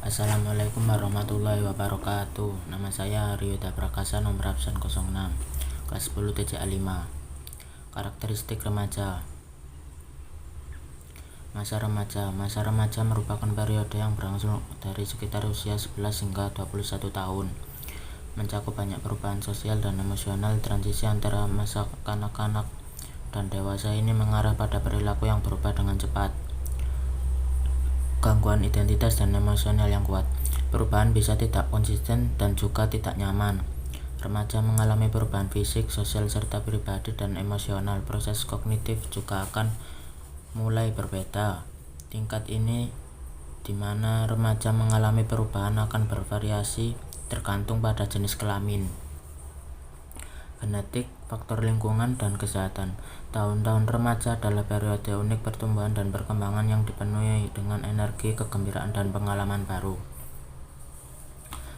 Assalamualaikum warahmatullahi wabarakatuh. Nama saya Ryuda Prakasa, nomor absen 06, kelas 10 TCA 5. Karakteristik remaja. Masa remaja merupakan periode yang berlangsung dari sekitar usia 11 hingga 21 tahun. Mencakup banyak perubahan sosial dan emosional. Transisi antara masa kanak-kanak dan dewasa ini mengarah pada perilaku yang berubah dengan cepat, gangguan identitas dan emosional yang kuat. Perubahan bisa tidak konsisten dan juga tidak nyaman. Remaja mengalami perubahan fisik, sosial, serta pribadi dan emosional. Proses kognitif juga akan mulai berbeda. Tingkat ini di mana remaja mengalami perubahan akan bervariasi tergantung pada jenis kelamin, genetik, faktor lingkungan, dan kesehatan. Tahun-tahun remaja adalah periode unik pertumbuhan dan perkembangan yang dipenuhi dengan energi, kegembiraan, dan pengalaman baru.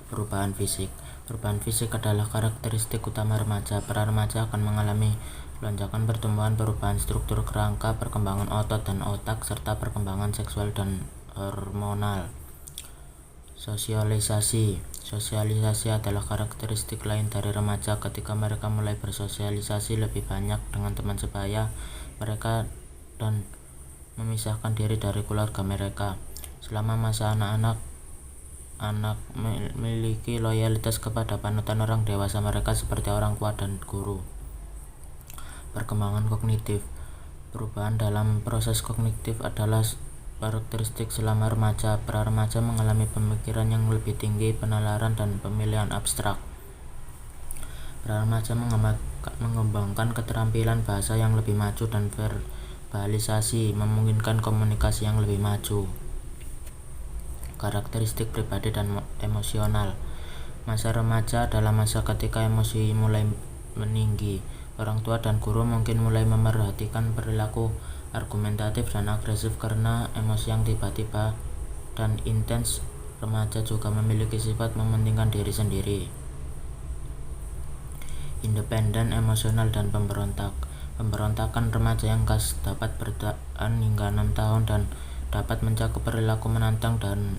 Perubahan fisik adalah karakteristik utama remaja. Para remaja akan mengalami lonjakan pertumbuhan, perubahan struktur kerangka, perkembangan otot dan otak, serta perkembangan seksual dan hormonal. Sosialisasi adalah karakteristik lain dari remaja. Ketika mereka mulai bersosialisasi lebih banyak dengan teman sebaya mereka dan memisahkan diri dari keluarga mereka. Selama masa anak memiliki loyalitas kepada panutan orang dewasa mereka seperti orang tua dan guru. Perkembangan kognitif. Perubahan dalam proses kognitif adalah karakteristik selama remaja. Para remaja mengalami pemikiran yang lebih tinggi, penalaran, dan pemilihan abstrak. Para remaja mengembangkan keterampilan bahasa yang lebih maju dan verbalisasi, memungkinkan komunikasi yang lebih maju. Karakteristik pribadi dan emosional. Masa remaja adalah masa ketika emosi mulai meninggi. Orang tua dan guru mungkin mulai memerhatikan perilaku argumentatif dan agresif karena emosi yang tiba-tiba dan intens. Remaja juga memiliki sifat mementingkan diri sendiri. Independen, emosional, dan pemberontakan remaja yang khas dapat bertahan hingga 6 tahun dan dapat mencakup perilaku menantang dan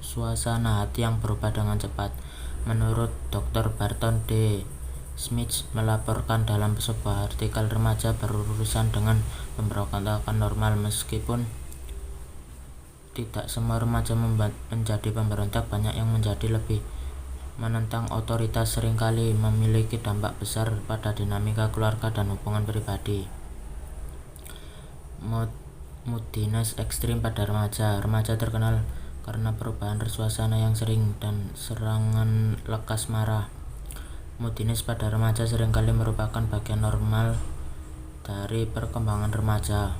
suasana hati yang berubah dengan cepat. Menurut Dr. Barton D. Smith melaporkan dalam sebuah artikel, remaja berurusan dengan pemberontakan normal. Meskipun tidak semua remaja menjadi pemberontak, banyak yang menjadi lebih menentang otoritas seringkali memiliki dampak besar pada dinamika keluarga dan hubungan pribadi. Moodiness ekstrim pada remaja. Remaja terkenal karena perubahan suasana yang sering dan serangan lekas marah. Moodiness pada remaja seringkali merupakan bagian normal dari perkembangan remaja.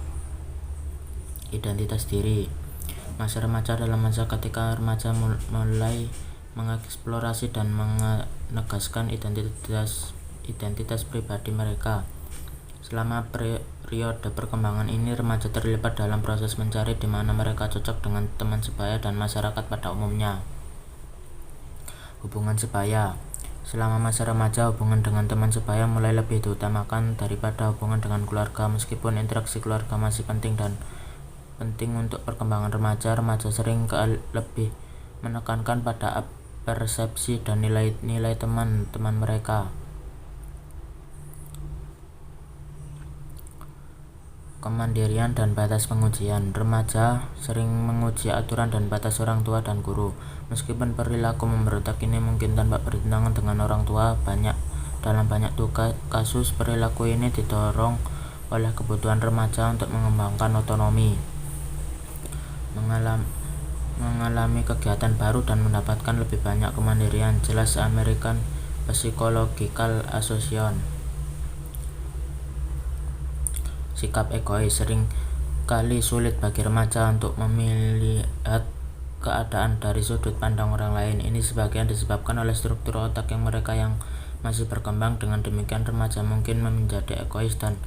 Identitas diri. Masa remaja adalah masa ketika remaja mulai mengeksplorasi dan menegaskan identitas pribadi mereka. Selama periode perkembangan ini, remaja terlibat dalam proses mencari di mana mereka cocok dengan teman sebaya dan masyarakat pada umumnya. Hubungan sebaya. Selama masa remaja, hubungan dengan teman sebaya mulai lebih diutamakan daripada hubungan dengan keluarga. Meskipun interaksi keluarga masih penting untuk perkembangan remaja, remaja sering lebih menekankan pada persepsi dan nilai teman-teman mereka. Kemandirian dan batas pengujian. Remaja sering menguji aturan dan batas orang tua dan guru. Meskipun perilaku memberontak ini mungkin tanpa pertimbangan dengan orang tua, dalam banyak kasus perilaku ini didorong oleh kebutuhan remaja untuk mengembangkan otonomi, mengalami kegiatan baru, dan mendapatkan lebih banyak kemandirian. Jelas American Psychological Association. Sikap egois. Sering kali sulit bagi remaja untuk melihat keadaan dari sudut pandang orang lain. Ini sebagian disebabkan oleh struktur otak yang masih berkembang. Dengan demikian, remaja mungkin menjadi egois dan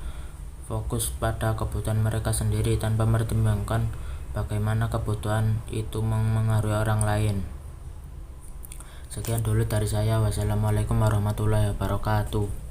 fokus pada kebutuhan mereka sendiri tanpa mempertimbangkan bagaimana kebutuhan itu mengaruhi orang lain. Sekian dulu dari saya. Wassalamualaikum warahmatullahi wabarakatuh.